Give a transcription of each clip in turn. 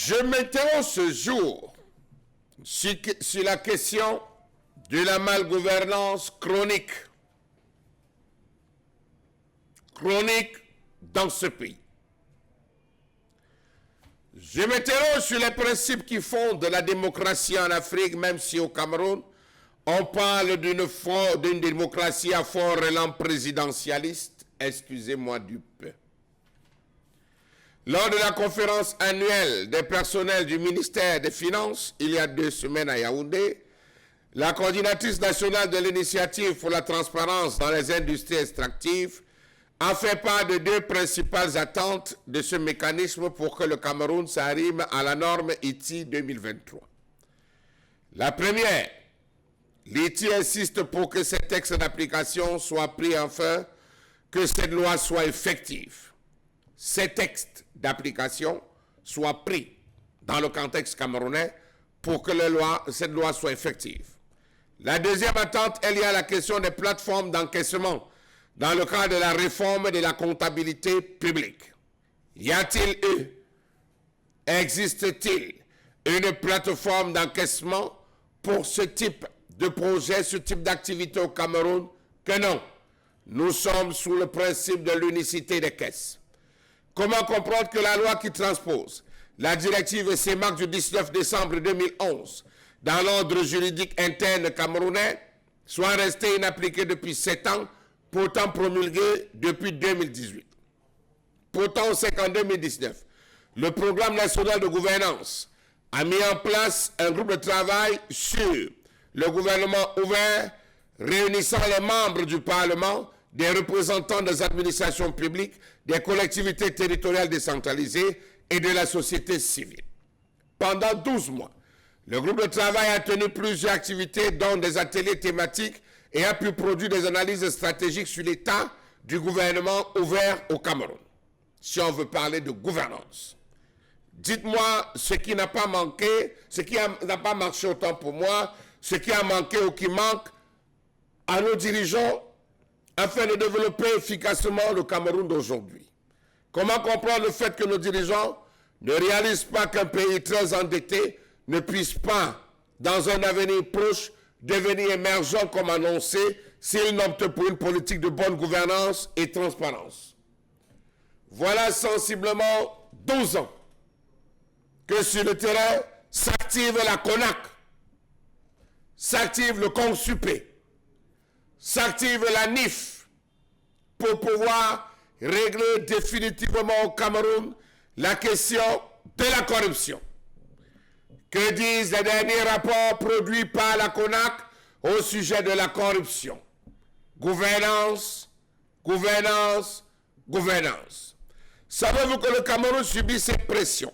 Je m'interroge ce jour sur la question de la malgouvernance chronique dans ce pays. Je m'interroge sur les principes qui fondent la démocratie en Afrique, même si au Cameroun, on parle d'une démocratie à fort élan présidentialiste, excusez-moi du peu. Lors de la conférence annuelle des personnels du ministère des Finances, il y a 2 semaines à Yaoundé, la coordinatrice nationale de l'initiative pour la transparence dans les industries extractives a fait part de 2 principales attentes de ce mécanisme pour que le Cameroun s'arrime à la norme ITI 2023. La première, l'ITI insiste pour que ces textes d'application soient pris afin que cette loi soit effective. Ces textes d'application soient pris dans le contexte camerounais pour que cette loi soit effective. La deuxième attente est liée à la question des plateformes d'encaissement dans le cadre de la réforme de la comptabilité publique. Existe-t-il une plateforme d'encaissement pour ce type de projet, ce type d'activité au Cameroun? Que non. Nous sommes sous le principe de l'unicité des caisses. Comment comprendre que la loi qui transpose la directive CEMAC du 19 décembre 2011 dans l'ordre juridique interne camerounais soit restée inappliquée depuis 7 ans, pourtant promulguée depuis 2018? Pourtant, on sait qu'en 2019, le programme national de gouvernance a mis en place un groupe de travail sur le gouvernement ouvert, réunissant les membres du Parlement, des représentants des administrations publiques, des collectivités territoriales décentralisées et de la société civile. Pendant 12 mois, le groupe de travail a tenu plusieurs activités, dont des ateliers thématiques, et a pu produire des analyses stratégiques sur l'état du gouvernement ouvert au Cameroun, si on veut parler de gouvernance. Dites-moi ce qui n'a pas manqué, ce qui n'a pas marché autant pour moi, ce qui a manqué ou qui manque à nos dirigeants afin de développer efficacement le Cameroun d'aujourd'hui. Comment comprendre le fait que nos dirigeants ne réalisent pas qu'un pays très endetté ne puisse pas, dans un avenir proche, devenir émergent comme annoncé s'il n'opte pour une politique de bonne gouvernance et transparence? Voilà sensiblement 12 ans que sur le terrain s'active la CONAC, s'active le CONSUPÉ, s'active la NIF pour pouvoir régler définitivement au Cameroun la question de la corruption. Que disent les derniers rapports produits par la CONAC au sujet de la corruption? Gouvernance, gouvernance, gouvernance. Savez-vous que le Cameroun subit cette pression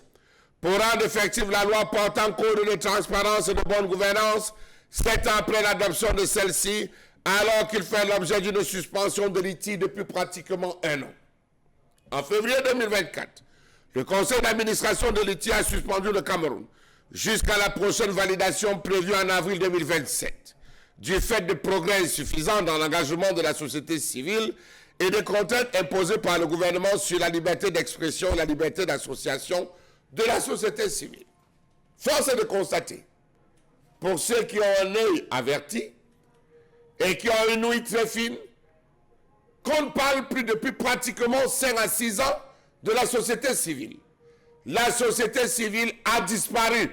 pour rendre effective la loi portant code de transparence et de bonne gouvernance 7 ans après l'adoption de celle-ci, alors qu'il fait l'objet d'une suspension de l'ITI depuis pratiquement 1 an? En février 2024, le conseil d'administration de l'ITI a suspendu le Cameroun jusqu'à la prochaine validation prévue en avril 2027, du fait de progrès insuffisants dans l'engagement de la société civile et des contraintes imposées par le gouvernement sur la liberté d'expression et la liberté d'association de la société civile. Force est de constater, pour ceux qui ont un œil averti et qui ont une ouïe très fine, qu'on ne parle plus depuis pratiquement 5 à 6 ans de la société civile. La société civile a disparu.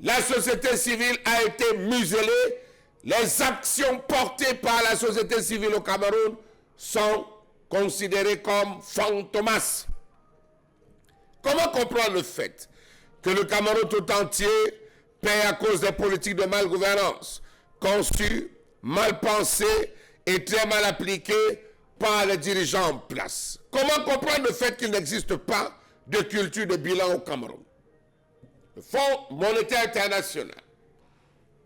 La société civile a été muselée. Les actions portées par la société civile au Cameroun sont considérées comme fantomas. Comment comprendre le fait que le Cameroun tout entier paie à cause des politiques de malgouvernance, conçues, mal pensées et très mal appliquées par les dirigeants en place? Comment comprendre le fait qu'il n'existe pas de culture de bilan au Cameroun? Le Fonds monétaire international,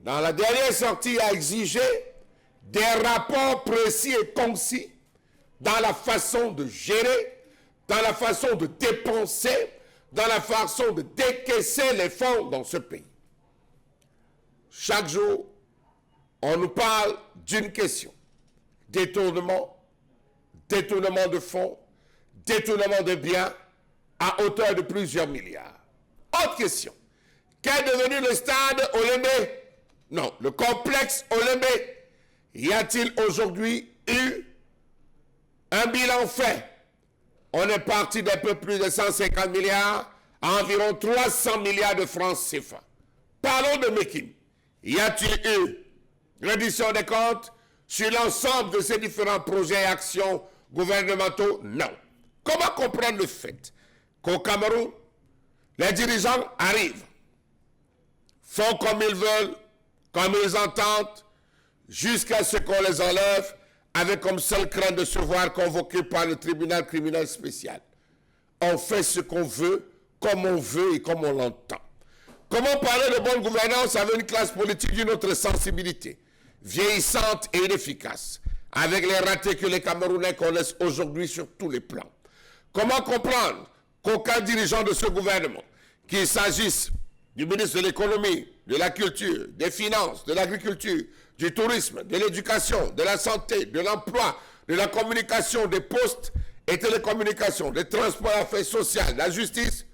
dans la dernière sortie, a exigé des rapports précis et concis dans la façon de gérer, dans la façon de dépenser, dans la façon de décaisser les fonds dans ce pays. Chaque jour, on nous parle d'une question: détournement, détournement de fonds, détournement de biens à hauteur de plusieurs milliards. Autre question. Qu'est devenu le stade Olembe? Non, le complexe Olembe. Y a-t-il aujourd'hui eu un bilan fait? On est parti d'un peu plus de 150 milliards à environ 300 milliards de francs CFA. Parlons de Mékin. Y a-t-il eu reddition des comptes sur l'ensemble de ces différents projets et actions gouvernementaux? Non. Comment comprendre le fait qu'au Cameroun, les dirigeants arrivent, font comme ils veulent, comme ils entendent, jusqu'à ce qu'on les enlève, avec comme seule crainte de se voir convoqués par le tribunal criminel spécial? On fait ce qu'on veut, comme on veut et comme on l'entend. Comment parler de bonne gouvernance avec une classe politique d'une autre sensibilité, vieillissante et inefficace, avec les ratés que les Camerounais connaissent aujourd'hui sur tous les plans? Comment comprendre qu'aucun dirigeant de ce gouvernement, qu'il s'agisse du ministre de l'économie, de la culture, des finances, de l'agriculture, du tourisme, de l'éducation, de la santé, de l'emploi, de la communication, des postes et télécommunications, des transports et affaires sociales, de la justice,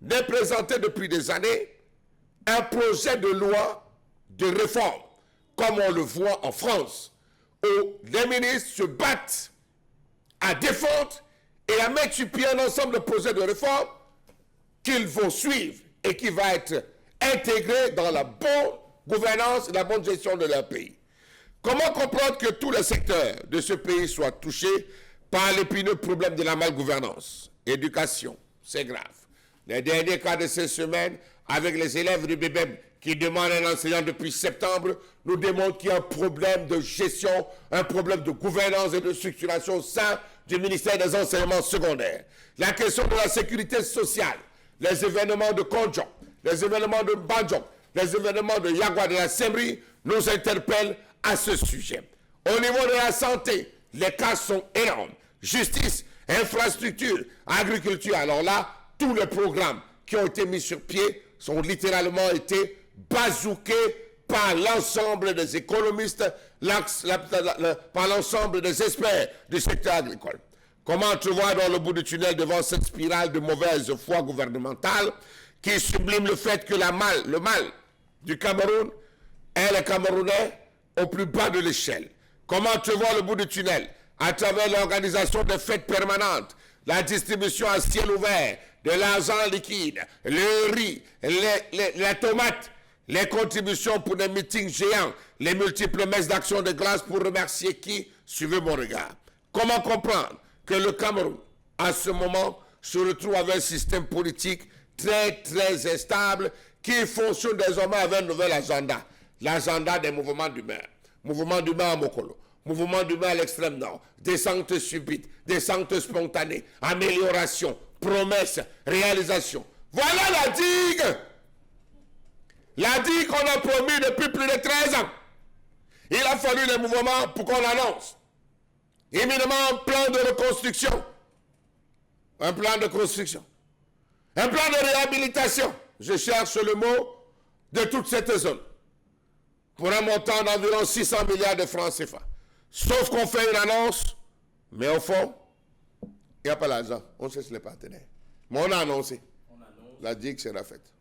n'ait présenté depuis des années un projet de loi de réforme, comme on le voit en France, où les ministres se battent à défendre et à mettre sur pied un ensemble de projets de réforme qu'ils vont suivre et qui va être intégré dans la bonne gouvernance et la bonne gestion de leur pays. Comment comprendre que tous les secteurs de ce pays soient touchés par l'épineux problème de la malgouvernance? Éducation, c'est grave. Les derniers cas de ces semaines, avec les élèves du BBM qui demandent un enseignant depuis septembre, nous démontrent qu'il y a un problème de gestion, un problème de gouvernance et de structuration au sein du ministère des enseignements secondaires. La question de la sécurité sociale, les événements de Kondjok, les événements de Bandjok, les événements de Yagua de la Semri nous interpellent à ce sujet. Au niveau de la santé, les cas sont énormes. Justice, infrastructure, agriculture. Alors là, tous les programmes qui ont été mis sur pied sont littéralement été bazooqués par l'ensemble des économistes, par l'ensemble des experts du secteur agricole. Comment entrevoir dans le bout du tunnel devant cette spirale de mauvaise foi gouvernementale qui sublime le fait que le mal du Cameroun est les Camerounais au plus bas de l'échelle? Comment entrevoir le bout du tunnel à travers l'organisation de fêtes permanentes, la distribution à ciel ouvert de l'argent liquide, le riz, les tomates, les contributions pour des meetings géants, les multiples messes d'action de grâce pour remercier qui? Suivez mon regard. Comment comprendre que le Cameroun, à ce moment, se retrouve avec un système politique très, très instable qui fonctionne désormais avec un nouvel agenda, l'agenda des mouvements d'humeur. Mouvement d'humeur à Mokolo, mouvement d'humeur à l'extrême nord, descente subite, descente spontanée, amélioration, promesse, réalisation. Voilà la digue! La digue qu'on a promis depuis plus de 13 ans. Il a fallu des mouvements pour qu'on l'annonce. Éminemment un plan de reconstruction. Un plan de construction. Un plan de réhabilitation. Je cherche le mot de toute cette zone. Pour un montant d'environ 600 milliards de francs CFA. Sauf qu'on fait une annonce, mais au fond, il n'y a pas l'argent. On cherche les partenaires. Mais on a annoncé. La digue sera faite.